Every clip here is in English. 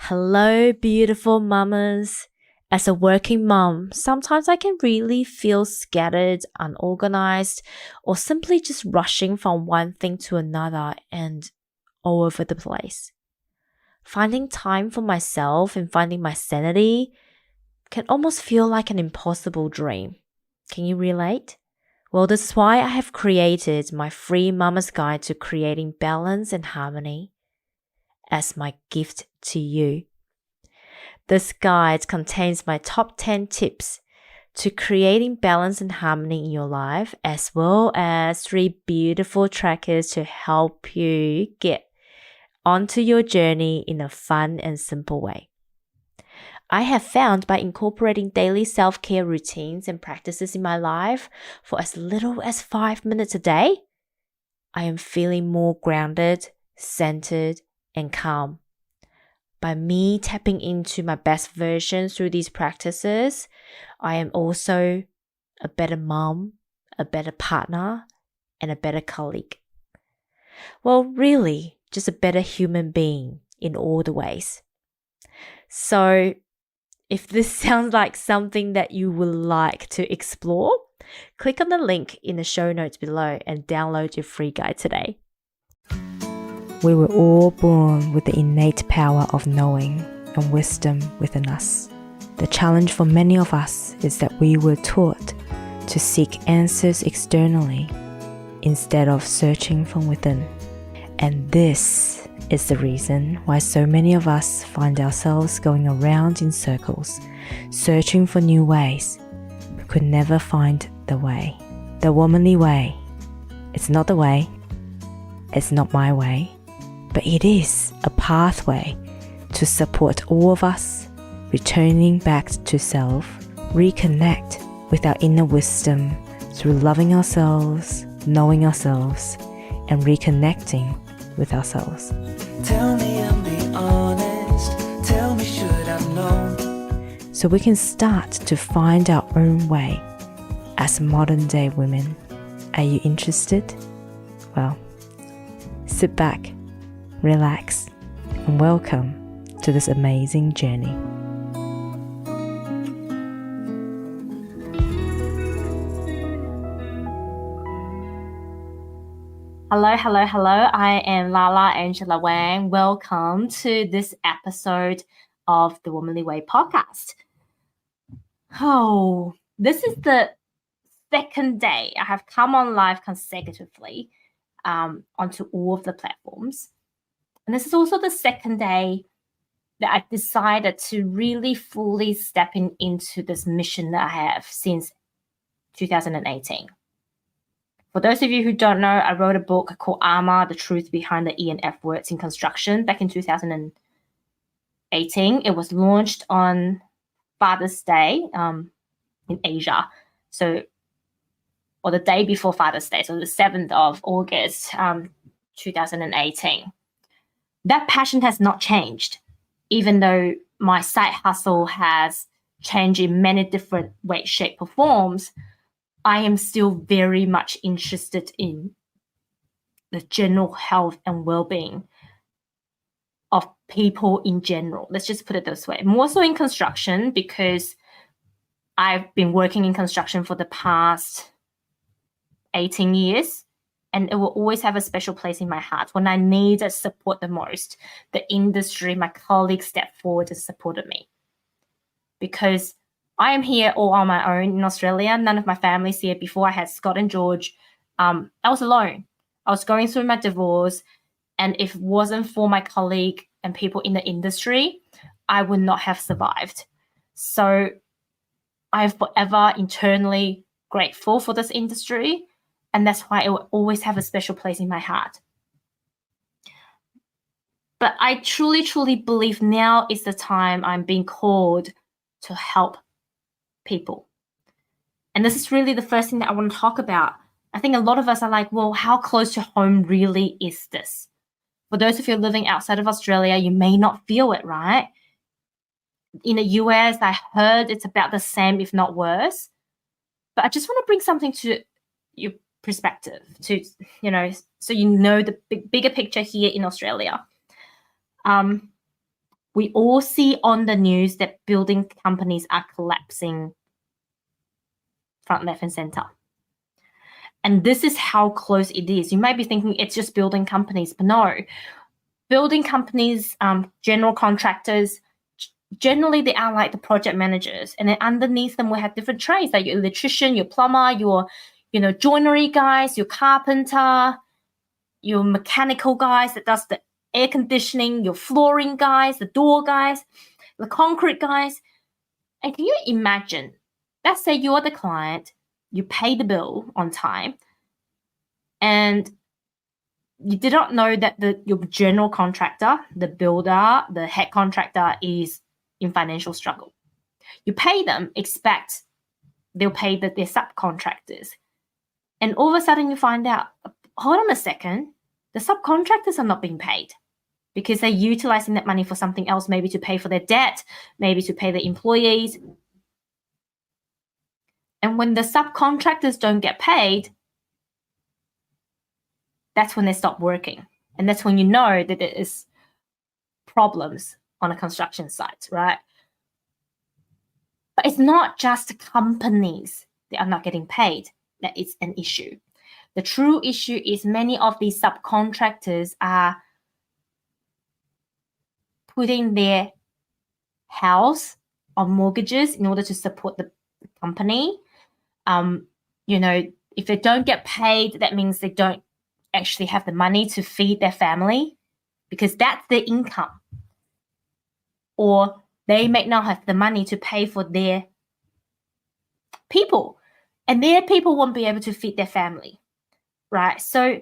Hello, beautiful mamas. As a working mom, sometimes I can really feel scattered, unorganized, or simply just rushing from one thing to another and all over the place. Finding time for myself and finding my sanity can almost feel like an impossible dream. Can you relate? Well, this is why I have created my free Mama's Guide to Creating Balance and Harmony as my gift to you. This guide contains my top 10 tips to creating balance and harmony in your life, as well as 3 beautiful trackers to help you get onto your journey in a fun and simple way. I have found by incorporating daily self-care routines and practices in my life for as little as 5 minutes a day, I am feeling more grounded, centered, and calm. By me tapping into my best version through these practices, I am also a better mom, a better partner, and a better colleague. Well, really, just a better human being in all the ways. So, if this sounds like something that you would like to explore, click on the link in the show notes below and download your free guide today. We were all born with the innate power of knowing and wisdom within us. The challenge for many of us is that we were taught to seek answers externally instead of searching from within. And this is the reason why so many of us find ourselves going around in circles, searching for new ways, but could never find the way. The womanly way. It's not the way. It's not my way. But it is a pathway to support all of us returning back to self, reconnect with our inner wisdom through loving ourselves, knowing ourselves, and reconnecting with ourselves. Tell me and be honest. Tell me should I've known. So we can start to find our own way as modern day women. Are you interested? Well, sit back, relax, and welcome to this amazing journey. Hello. I am Lala Angela Wang. Welcome to this episode of the Womanly Way podcast. Oh, this is the second day I have come on live consecutively onto all of the platforms. And this is also the second day that I decided to really fully step into this mission that I have since 2018. For those of you who don't know, I wrote a book called Armor, The Truth Behind the E and F Words in Construction back in 2018. It was launched on Father's Day in Asia. Or the day before Father's Day, so the 7th of August, 2018. That passion has not changed, even though my side hustle has changed in many different ways, shape, or forms. I am still very much interested in the general health and well-being of people in general. Let's just put it this way. More so in construction, because I've been working in construction for the past 18 years. And it will always have a special place in my heart. When I needed support the most, the industry, my colleagues stepped forward and supported me. Because I am here all on my own in Australia. None of my family's here. Before I had Scott and George, I was alone. I was going through my divorce. And if it wasn't for my colleague and people in the industry, I would not have survived. So I am forever internally grateful for this industry. And that's why it will always have a special place in my heart. But I truly, truly believe now is the time I'm being called to help people. And this is really the first thing that I want to talk about. I think a lot of us are like, well, how close to home really is this? For those of you living outside of Australia, you may not feel it, right? In the US, I heard it's about the same, if not worse. But I just want to bring something to your perspective to, so you know the bigger picture here in Australia. We all see on the news that building companies are collapsing front, left, and center. And this is how close it is. You might be thinking it's just building companies, but no. Building companies, general contractors, generally they are like the project managers. And then underneath them, we have different trades, like your electrician, your plumber, your joinery guys, your carpenter, your mechanical guys that does the air conditioning, your flooring guys, the door guys, the concrete guys. And can you imagine, let's say you're the client, you pay the bill on time, and you did not know that your general contractor, the builder, the head contractor is in financial struggle. You pay them, expect they'll pay their subcontractors. And all of a sudden you find out, hold on a second, the subcontractors are not being paid because they're utilizing that money for something else, maybe to pay for their debt, maybe to pay their employees. And when the subcontractors don't get paid, that's when they stop working. And that's when you know that there is problems on a construction site, right? But it's not just companies that are not getting paid that is an issue. The true issue is many of these subcontractors are putting their house on mortgages in order to support the company. If they don't get paid, that means they don't actually have the money to feed their family because that's their income. Or they may not have the money to pay for their people, and their people won't be able to feed their family, right? So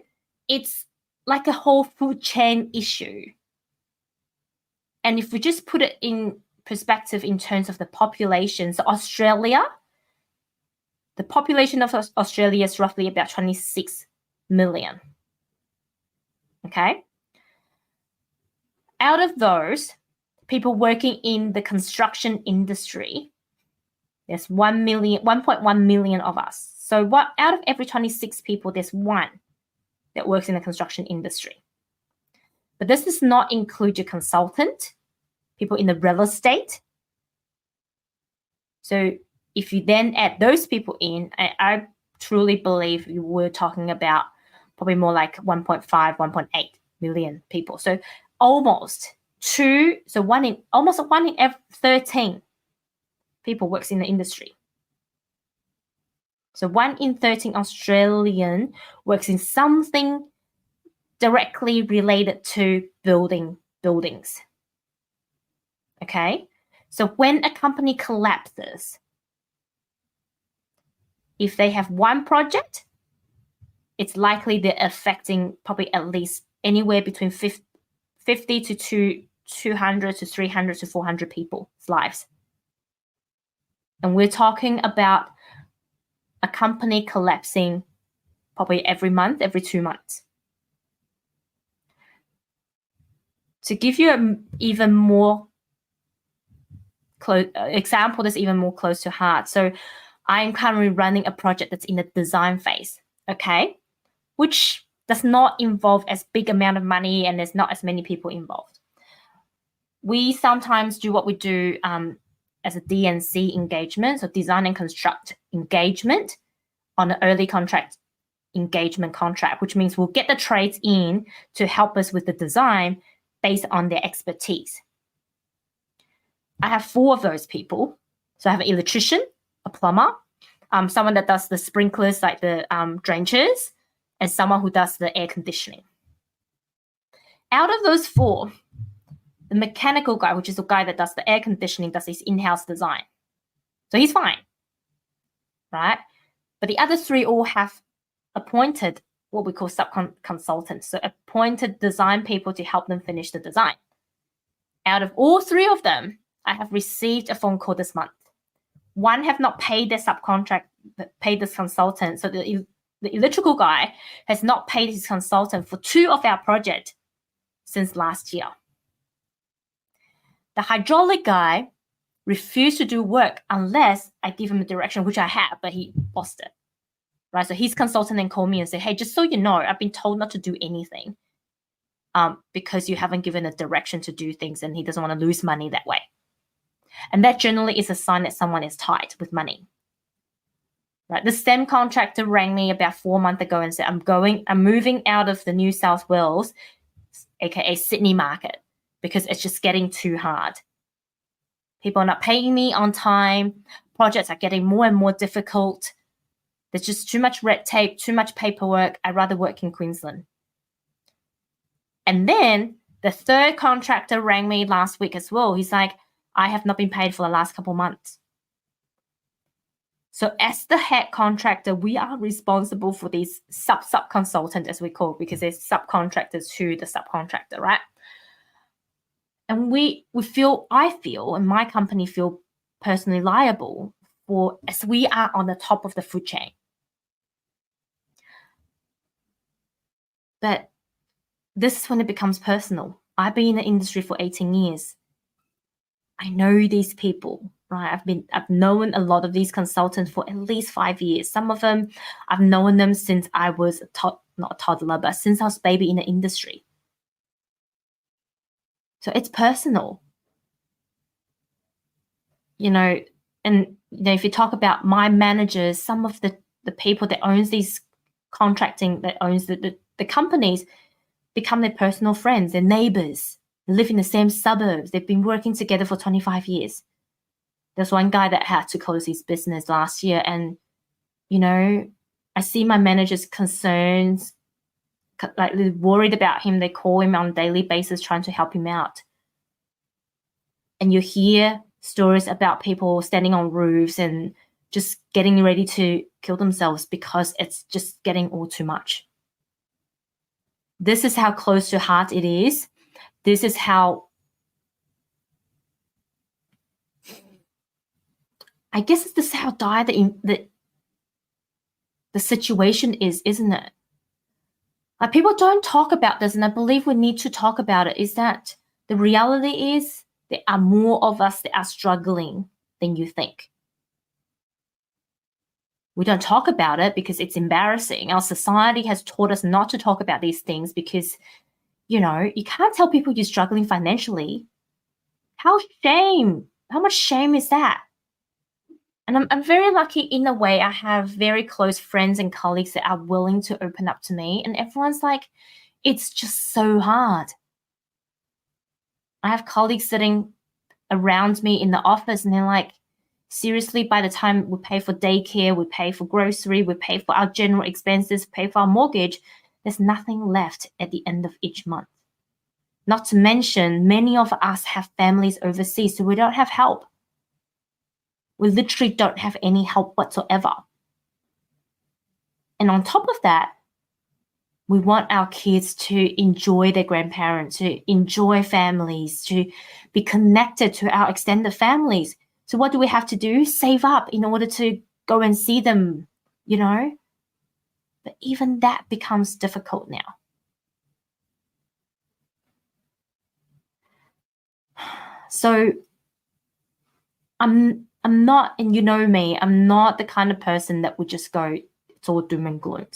it's like a whole food chain issue. And if we just put it in perspective in terms of the population, so Australia, the population of Australia is roughly about 26 million. Okay? Out of those, people working in the construction industry, there's 1.1 million of us. So out of every 26 people, there's one that works in the construction industry. But this does not include your consultant, people in the real estate. So if you then add those people in, I truly believe you were talking about probably more like 1.5, 1.8 million people. So almost one in every 13 people works in the industry. So 1 in 13 Australian works in something directly related to buildings. Okay? So when a company collapses, if they have one project, it's likely they're affecting probably at least anywhere between 50 to 200 to 300 to 400 people's lives. And we're talking about a company collapsing probably every month, every 2 months. To give you an even more example that's even more close to heart. So I'm currently running a project that's in the design phase, okay, which does not involve as big amount of money and there's not as many people involved. We sometimes do what we do as a DNC engagement, so design and construct engagement on an early contract engagement contract, which means we'll get the trades in to help us with the design based on their expertise. I have 4 of those people. So I have an electrician, a plumber, someone that does the sprinklers like the drenchers, and someone who does the air conditioning. Out of those 4, the mechanical guy, which is the guy that does the air conditioning, does his in-house design. So he's fine, right? But the other 3 all have appointed what we call sub-consultants, so appointed design people to help them finish the design. Out of all 3 of them, I have received a phone call this month. 1 have not paid their paid this consultant. So the electrical guy has not paid his consultant for 2 of our projects since last year. The hydraulic guy refused to do work unless I give him a direction, which I have, but he lost it. Right? So his consultant then called me and said, hey, just so you know, I've been told not to do anything. because you haven't given a direction to do things, and he doesn't want to lose money that way. And that generally is a sign that someone is tight with money. Right? The same contractor rang me about 4 months ago and said, I'm moving out of the New South Wales, aka Sydney market, because it's just getting too hard. People are not paying me on time. Projects are getting more and more difficult. There's just too much red tape, too much paperwork. I'd rather work in Queensland. And then the third contractor rang me last week as well. He's like, I have not been paid for the last couple of months. So as the head contractor, we are responsible for these sub-consultant, as we call, because they're subcontractors to the subcontractor, right? And I feel, and my company feel personally liable for, as we are on the top of the food chain. But this is when it becomes personal. I've been in the industry for 18 years. I know these people, right? I've known a lot of these consultants for at least 5 years. Some of them, I've known them since I was not a toddler, but since I was a baby in the industry. So it's personal. And if you talk about my managers, some of the people that owns these contracting, that owns the companies, become their personal friends, their neighbors, live in the same suburbs. They've been working together for 25 years. There's one guy that had to close his business last year, and I see my managers' concerns, like they're worried about him. They call him on a daily basis trying to help him out. And you hear stories about people standing on roofs and just getting ready to kill themselves because it's just getting all too much. This is how close to heart it is. This is how, I guess this is how dire the situation is, isn't it? Like, people don't talk about this, and I believe we need to talk about it, is that the reality is there are more of us that are struggling than you think. We don't talk about it because it's embarrassing. Our society has taught us not to talk about these things because, you can't tell people you're struggling financially. How much shame is that? And I'm very lucky in a way. I have very close friends and colleagues that are willing to open up to me, and everyone's like, it's just so hard. I have colleagues sitting around me in the office, and they're like, seriously, by the time we pay for daycare, we pay for grocery, we pay for our general expenses, pay for our mortgage, there's nothing left at the end of each month. Not to mention, many of us have families overseas, so we don't have help. We literally don't have any help whatsoever. And on top of that, we want our kids to enjoy their grandparents, to enjoy families, to be connected to our extended families. So what do we have to do? Save up in order to go and see them, But even that becomes difficult now. So I'm not, and you know me, I'm not the kind of person that would just go, it's all doom and gloom.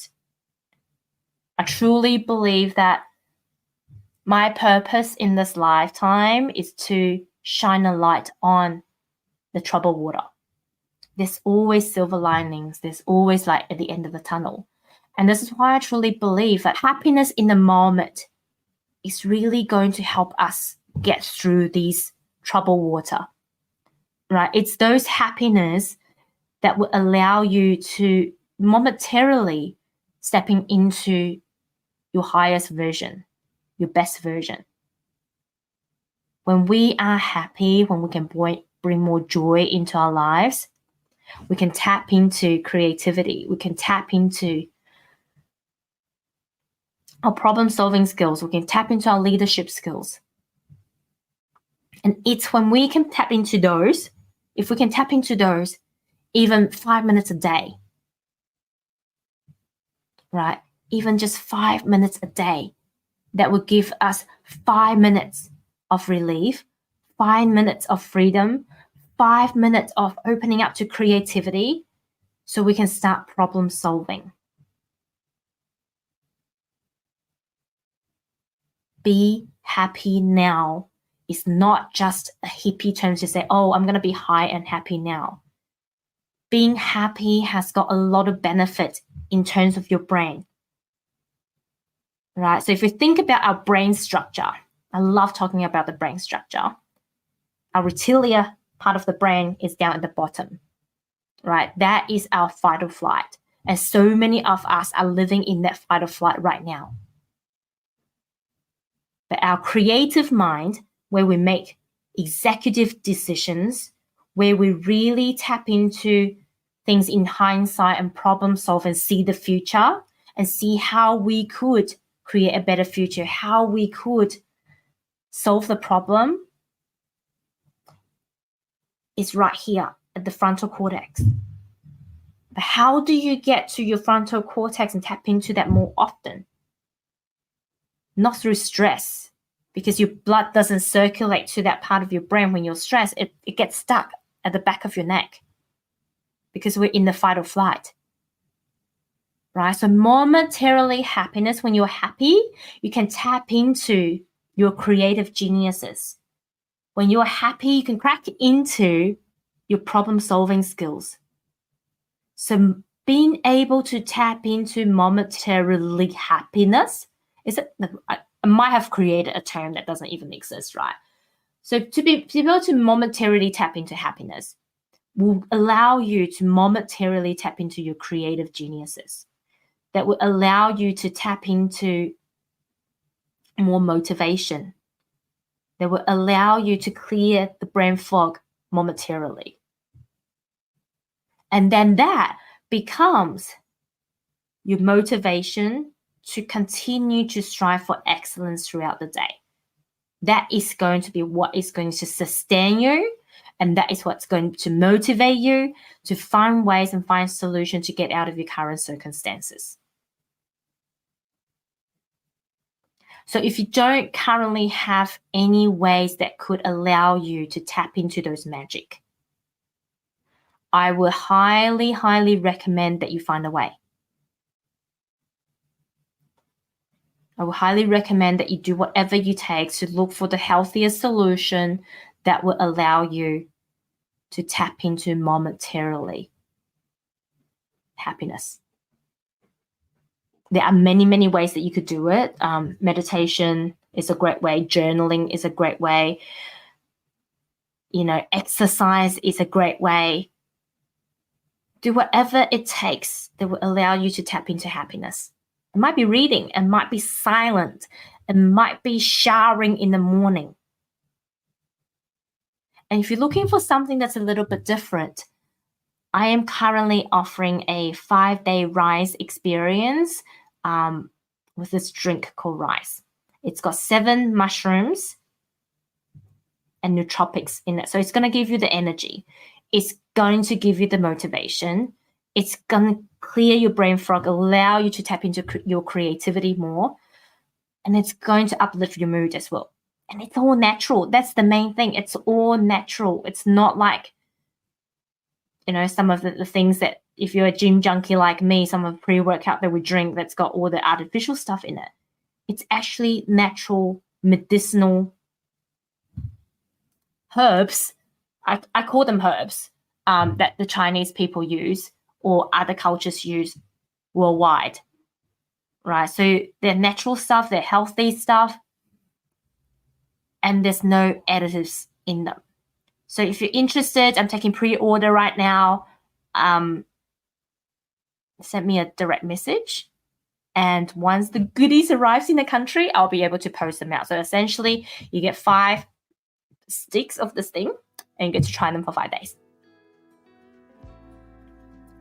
I truly believe that my purpose in this lifetime is to shine a light on the troubled water. There's always silver linings. There's always light at the end of the tunnel. And this is why I truly believe that happiness in the moment is really going to help us get through these troubled water, right? It's those happiness that will allow you to momentarily stepping into your highest version, your best version. When we are happy, when we can bring more joy into our lives, we can tap into creativity. We can tap into our problem-solving skills. We can tap into our leadership skills. And it's when we can tap into those, if we can tap into those even 5 minutes a day, right? Even just 5 minutes a day, that will give us 5 minutes of relief, 5 minutes of freedom, 5 minutes of opening up to creativity so we can start problem solving. be happy now is not just a hippie term to say, oh, I'm going to be high and happy now. Being happy has got a lot of benefit in terms of your brain, right? So if you think about our brain structure, I love talking about the brain structure. Our reticular part of the brain is down at the bottom, right? That is our fight or flight. And so many of us are living in that fight or flight right now. But our creative mind, where we make executive decisions, where we really tap into things in hindsight and problem solve and see the future and see how we could create a better future, how we could solve the problem, is right here at the frontal cortex. But how do you get to your frontal cortex and tap into that more often? Not through stress, because your blood doesn't circulate to that part of your brain when you're stressed. It gets stuck at the back of your neck because we're in the fight or flight, right? So momentarily happiness, when you're happy, you can tap into your creative geniuses. When you're happy, you can crack into your problem-solving skills. So being able to tap into momentarily happiness, I might have created a term that doesn't even exist, right? So to be able to momentarily tap into happiness will allow you to momentarily tap into your creative geniuses. That will allow you to tap into more motivation. That will allow you to clear the brain fog momentarily. And then that becomes your motivation to continue to strive for excellence throughout the day. That is going to be what is going to sustain you, and that is what's going to motivate you to find ways and find solutions to get out of your current circumstances. So if you don't currently have any ways that could allow you to tap into those magic, I would highly, highly recommend that you find a way. I would highly recommend that you do whatever you take to look for the healthiest solution that will allow you to tap into momentarily happiness. There are many, many ways that you could do it. Meditation is a great way. Journaling is a great way. Exercise is a great way. Do whatever it takes that will allow you to tap into happiness. It might be reading, it might be silent, it might be showering in the morning. And if you're looking for something that's a little bit different, I am currently offering a 5-day Rise experience with this drink called Rise. It's got 7 mushrooms and nootropics in it. So it's going to give you the energy. It's going to give you the motivation. It's going to clear your brain fog, allow you to tap into your creativity more. And it's going to uplift your mood as well. And it's all natural. That's the main thing. It's all natural. It's not like, some of the things that if you're a gym junkie like me, some of the pre-workout that we drink that's got all the artificial stuff in it. It's actually natural, medicinal herbs. I call them herbs that the Chinese people use or other cultures use worldwide, right? So they're natural stuff, they're healthy stuff, and there's no additives in them. So if you're interested, I'm taking pre-order right now. Send me a direct message. And once the goodies arrives in the country, I'll be able to post them out. So essentially, you get 5 sticks of this thing and you get to try them for 5 days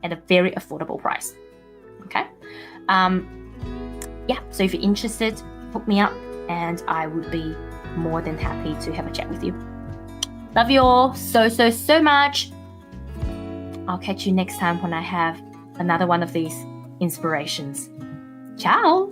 at a very affordable price. Okay? So if you're interested, hook me up and I would be more than happy to have a chat with you. Love you all so, so, so much. I'll catch you next time when I have another one of these inspirations. Ciao.